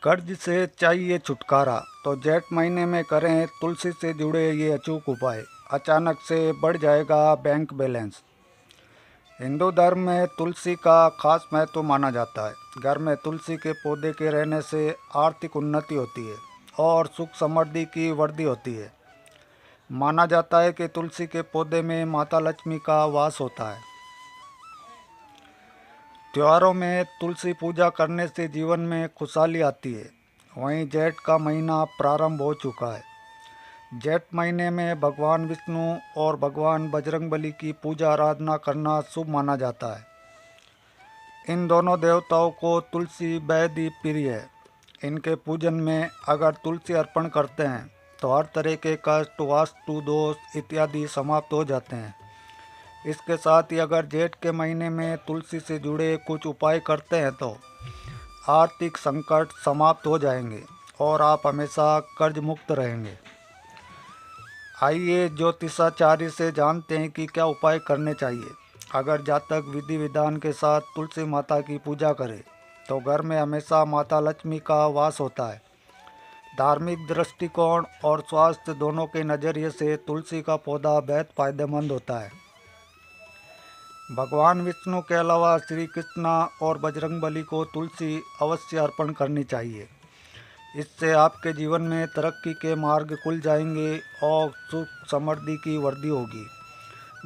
कर्ज से चाहिए छुटकारा तो जेठ महीने में करें तुलसी से जुड़े ये अचूक उपाय। अचानक से बढ़ जाएगा बैंक बैलेंस। हिंदू धर्म में तुलसी का खास महत्व माना जाता है। घर में तुलसी के पौधे के रहने से आर्थिक उन्नति होती है और सुख समृद्धि की वृद्धि होती है। माना जाता है कि तुलसी के पौधे में माता लक्ष्मी का वास होता है। त्योहारों में तुलसी पूजा करने से जीवन में खुशहाली आती है। वहीं जेठ का महीना प्रारंभ हो चुका है। जेठ महीने में भगवान विष्णु और भगवान बजरंगबली की पूजा आराधना करना शुभ माना जाता है। इन दोनों देवताओं को तुलसी बेहद ही प्रिय है। इनके पूजन में अगर तुलसी अर्पण करते हैं तो हर तरह के कष्ट, वास्तु दोष इत्यादि समाप्त हो जाते हैं। इसके साथ ही अगर जेठ के महीने में तुलसी से जुड़े कुछ उपाय करते हैं तो आर्थिक संकट समाप्त हो जाएंगे और आप हमेशा कर्ज मुक्त रहेंगे। आइए ज्योतिषाचार्य से जानते हैं कि क्या उपाय करने चाहिए। अगर जातक विधि विधान के साथ तुलसी माता की पूजा करे तो घर में हमेशा माता लक्ष्मी का वास होता है। धार्मिक दृष्टिकोण और स्वास्थ्य दोनों के नज़रिए से तुलसी का पौधा बेहद फायदेमंद होता है। भगवान विष्णु के अलावा श्री कृष्णा और बजरंगबली को तुलसी अवश्य अर्पण करनी चाहिए। इससे आपके जीवन में तरक्की के मार्ग खुल जाएंगे और सुख समृद्धि की वृद्धि होगी।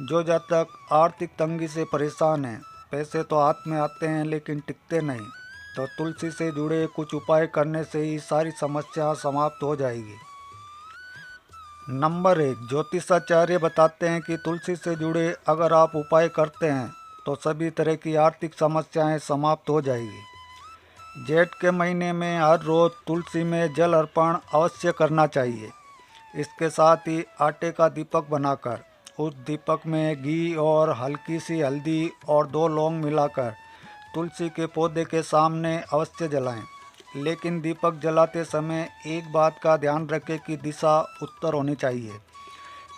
जो जातक आर्थिक तंगी से परेशान हैं, पैसे तो हाथ में आते हैं लेकिन टिकते नहीं, तो तुलसी से जुड़े कुछ उपाय करने से ही सारी समस्या समाप्त हो जाएगी। नंबर 1, ज्योतिषाचार्य बताते हैं कि तुलसी से जुड़े अगर आप उपाय करते हैं तो सभी तरह की आर्थिक समस्याएं समाप्त हो जाएगी। जेठ के महीने में हर रोज़ तुलसी में जल अर्पण अवश्य करना चाहिए। इसके साथ ही आटे का दीपक बनाकर उस दीपक में घी और हल्की सी हल्दी और 2 लौंग मिलाकर तुलसी के पौधे के सामने अवश्य जलाएं। लेकिन दीपक जलाते समय एक बात का ध्यान रखें कि दिशा उत्तर होनी चाहिए,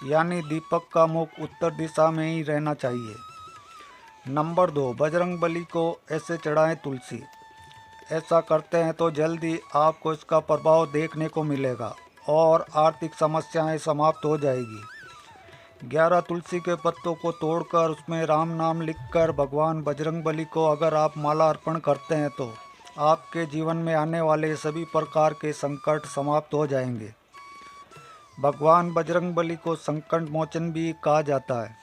यानी दीपक का मुख उत्तर दिशा में ही रहना चाहिए। नंबर 2, बजरंगबली को ऐसे चढ़ाएं तुलसी। ऐसा करते हैं तो जल्दी आपको इसका प्रभाव देखने को मिलेगा और आर्थिक समस्याएं समाप्त हो जाएगी। 11 तुलसी के पत्तों को तोड़कर उसमें राम नाम लिखकर भगवान बजरंगबली को अगर आप माला अर्पण करते हैं तो आपके जीवन में आने वाले सभी प्रकार के संकट समाप्त हो जाएंगे। भगवान बजरंगबली को संकट मोचन भी कहा जाता है।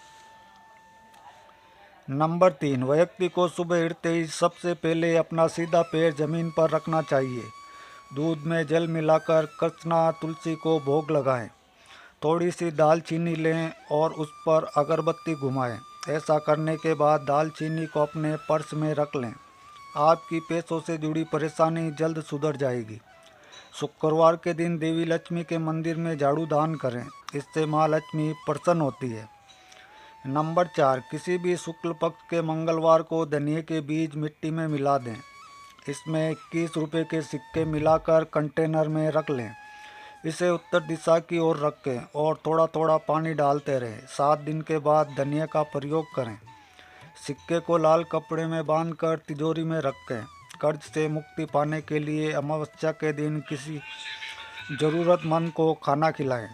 नंबर 3, व्यक्ति को सुबह उठते ही सबसे पहले अपना सीधा पैर जमीन पर रखना चाहिए। दूध में जल मिलाकर कृष्णा तुलसी को भोग लगाएं। थोड़ी सी दालचीनी लें और उस पर अगरबत्ती घुमाएं। ऐसा करने के बाद दालचीनी को अपने पर्स में रख लें। आपकी पैसों से जुड़ी परेशानी जल्द सुधर जाएगी। शुक्रवार के दिन देवी लक्ष्मी के मंदिर में झाड़ू दान करें। इससे माँ लक्ष्मी प्रसन्न होती है। नंबर 4, किसी भी शुक्ल पक्ष के मंगलवार को धनिये के बीज मिट्टी में मिला दें। इसमें 21 रुपये के सिक्के मिलाकर कंटेनर में रख लें। इसे उत्तर दिशा की ओर रखें और थोड़ा थोड़ा पानी डालते रहें। 7 दिन के बाद धनिया का प्रयोग करें। सिक्के को लाल कपड़े में बांधकर तिजोरी में रखें। कर्ज से मुक्ति पाने के लिए अमावस्या के दिन किसी ज़रूरतमंद को खाना खिलाएं।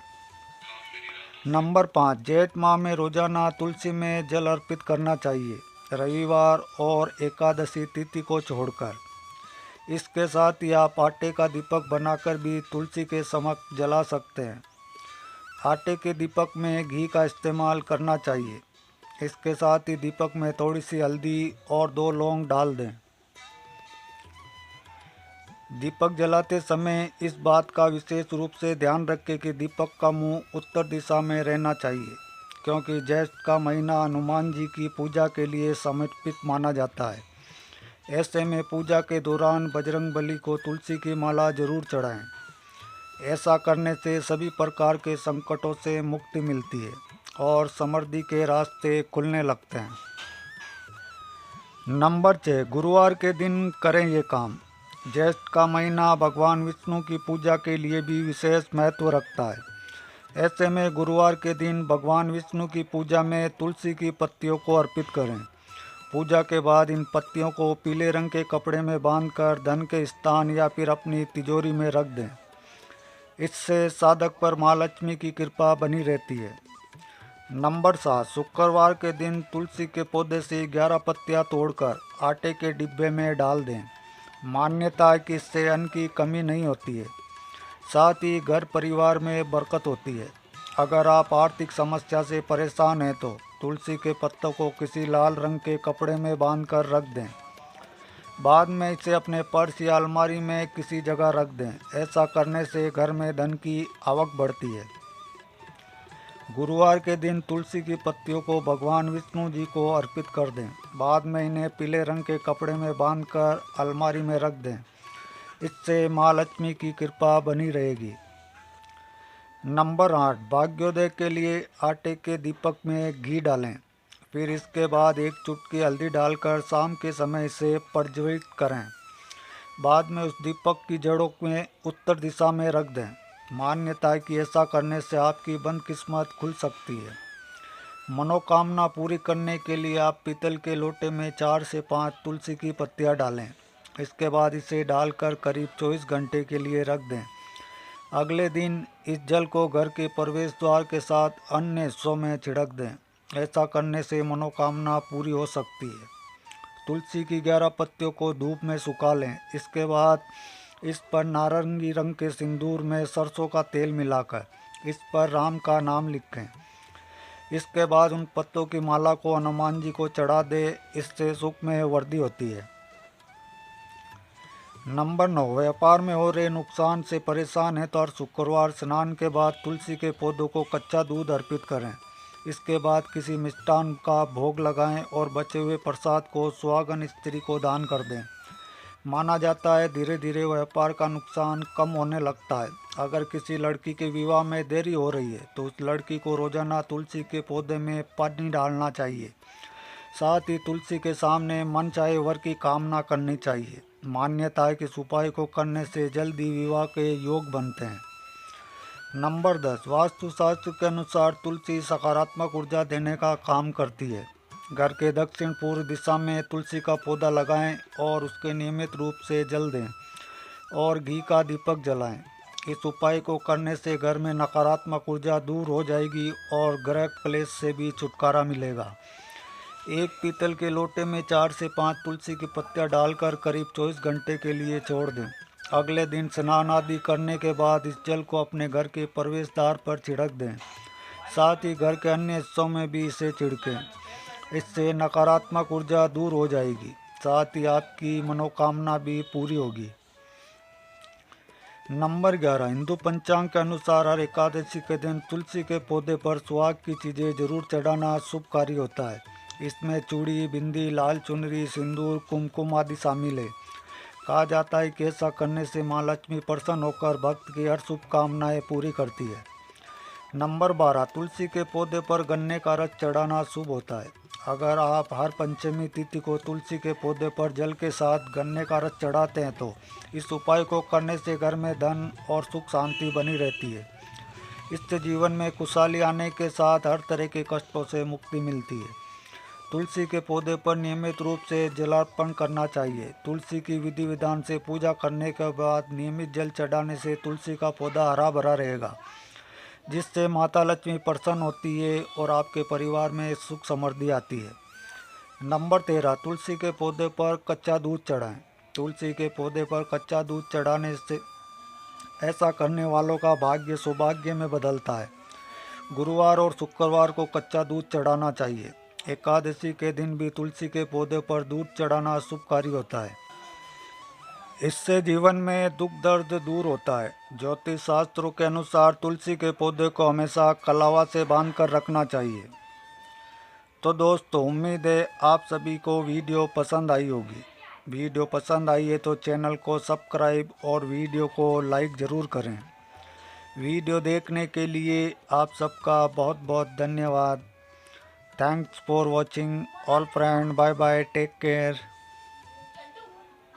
नंबर 5, जेठ माह में रोजाना तुलसी में जल अर्पित करना चाहिए, रविवार और एकादशी तिथि को छोड़कर। इसके साथ ही आप आटे का दीपक बनाकर भी तुलसी के समक्ष जला सकते हैं। आटे के दीपक में घी का इस्तेमाल करना चाहिए। इसके साथ ही दीपक में थोड़ी सी हल्दी और 2 लौंग डाल दें। दीपक जलाते समय इस बात का विशेष रूप से ध्यान रखें कि दीपक का मुंह उत्तर दिशा में रहना चाहिए, क्योंकि जेठ का महीना हनुमान जी की पूजा के लिए समर्पित माना जाता है। ऐसे में पूजा के दौरान बजरंगबली को तुलसी की माला जरूर चढ़ाएं। ऐसा करने से सभी प्रकार के संकटों से मुक्ति मिलती है और समृद्धि के रास्ते खुलने लगते हैं। नंबर 6, गुरुवार के दिन करें ये काम। जेठ का महीना भगवान विष्णु की पूजा के लिए भी विशेष महत्व रखता है। ऐसे में गुरुवार के दिन भगवान विष्णु की पूजा में तुलसी की पत्तियों को अर्पित करें। पूजा के बाद इन पत्तियों को पीले रंग के कपड़े में बांधकर धन के स्थान या फिर अपनी तिजोरी में रख दें। इससे साधक पर माँ लक्ष्मी की कृपा बनी रहती है। नंबर 7, शुक्रवार के दिन तुलसी के पौधे से 11 पत्तियां तोड़कर आटे के डिब्बे में डाल दें। मान्यता है कि इससे अन्न की कमी नहीं होती है, साथ ही घर परिवार में बरकत होती है। अगर आप आर्थिक समस्या से परेशान हैं तो तुलसी के पत्तों को किसी लाल रंग के कपड़े में बांधकर रख दें। बाद में इसे अपने पर्स या अलमारी में किसी जगह रख दें। ऐसा करने से घर में धन की आवक बढ़ती है। गुरुवार के दिन तुलसी की पत्तियों को भगवान विष्णु जी को अर्पित कर दें। बाद में इन्हें पीले रंग के कपड़े में बांधकर अलमारी में रख दें। इससे माँ लक्ष्मी की कृपा बनी रहेगी। नंबर 8, भाग्योदय के लिए आटे के दीपक में घी डालें। फिर इसके बाद एक चुटकी हल्दी डालकर शाम के समय इसे प्रज्वलित करें। बाद में उस दीपक की जड़ों में उत्तर दिशा में रख दें। मान्यता है कि ऐसा करने से आपकी बंद किस्मत खुल सकती है। मनोकामना पूरी करने के लिए आप पीतल के लोटे में 4 से 5 तुलसी की पत्तियां डालें। इसके बाद इसे डालकर करीब 24 घंटे के लिए रख दें। अगले दिन इस जल को घर के प्रवेश द्वार के साथ अन्य हिस्सों में छिड़क दें। ऐसा करने से मनोकामना पूरी हो सकती है। तुलसी की 11 पत्तियों को धूप में सुखा लें। इसके बाद इस पर नारंगी रंग के सिंदूर में सरसों का तेल मिलाकर इस पर राम का नाम लिखें। इसके बाद उन पत्तों की माला को हनुमान जी को चढ़ा दे। इससे सुख में वृद्धि होती है। नंबर 9, व्यापार में हो रहे नुकसान से परेशान है तो हर शुक्रवार स्नान के बाद तुलसी के पौधों को कच्चा दूध अर्पित करें। इसके बाद किसी मिष्ठान का भोग लगाएं और बचे हुए प्रसाद को सुहागन स्त्री को दान कर दें। माना जाता है धीरे धीरे व्यापार का नुकसान कम होने लगता है। अगर किसी लड़की के विवाह में देरी हो रही है तो उस लड़की को रोजाना तुलसी के पौधे में पानी डालना चाहिए। साथ ही तुलसी के सामने मन चाहे वर की कामना करनी चाहिए। मान्यता है कि इस उपाय को करने से जल्दी विवाह के योग बनते हैं। नंबर 10, वास्तुशास्त्र के अनुसार तुलसी सकारात्मक ऊर्जा देने का काम करती है। घर के दक्षिण पूर्व दिशा में तुलसी का पौधा लगाएं और उसके नियमित रूप से जल दें और घी का दीपक जलाएं। इस उपाय को करने से घर में नकारात्मक ऊर्जा दूर हो जाएगी और ग्रह क्लेश से भी छुटकारा मिलेगा। एक पीतल के लोटे में 4 से 5 तुलसी की पत्तियां डालकर करीब 24 घंटे के लिए छोड़ दें। अगले दिन स्नान आदि करने के बाद इस जल को अपने घर के प्रवेश द्वार पर छिड़क दें। साथ ही घर के अन्य हिस्सों में भी इसे छिड़कें। इससे नकारात्मक ऊर्जा दूर हो जाएगी। साथ ही आपकी मनोकामना भी पूरी होगी। नंबर 11, हिंदू पंचांग के अनुसार हर एकादशी के दिन तुलसी के पौधे पर सुहाग की चीज़ें जरूर चढ़ाना शुभकारी होता है। इसमें चूड़ी, बिंदी, लाल चुनरी, सिंदूर, कुमकुम आदि शामिल है। कहा जाता है कि ऐसा करने से माँ लक्ष्मी प्रसन्न होकर भक्त की हर शुभकामनाएं पूरी करती है। नंबर 12, तुलसी के पौधे पर गन्ने का रस चढ़ाना शुभ होता है। अगर आप हर पंचमी तिथि को तुलसी के पौधे पर जल के साथ गन्ने का रस चढ़ाते हैं तो इस उपाय को करने से घर में धन और सुख शांति बनी रहती है। इससे जीवन में खुशहाली आने के साथ हर तरह के कष्टों से मुक्ति मिलती है। तुलसी के पौधे पर नियमित रूप से जलार्पण करना चाहिए। तुलसी की विधि विधान से पूजा करने के बाद नियमित जल चढ़ाने से तुलसी का पौधा हरा भरा रहेगा, जिससे माता लक्ष्मी प्रसन्न होती है और आपके परिवार में सुख समृद्धि आती है। नंबर 13, तुलसी के पौधे पर कच्चा दूध चढ़ाएं। तुलसी के पौधे पर कच्चा दूध चढ़ाने से ऐसा करने वालों का भाग्य सौभाग्य में बदलता है। गुरुवार और शुक्रवार को कच्चा दूध चढ़ाना चाहिए। एकादशी के दिन भी तुलसी के पौधे पर दूध चढ़ाना शुभकारी होता है। इससे जीवन में दुख दर्द दूर होता है। ज्योतिष शास्त्रों के अनुसार तुलसी के पौधे को हमेशा कलावा से बांधकर रखना चाहिए। तो दोस्तों, उम्मीद है आप सभी को वीडियो पसंद आई होगी। वीडियो पसंद आई है तो चैनल को सब्सक्राइब और वीडियो को लाइक ज़रूर करें। वीडियो देखने के लिए आप सबका बहुत बहुत धन्यवाद। Thanks for watching all friend. Bye bye. Take care.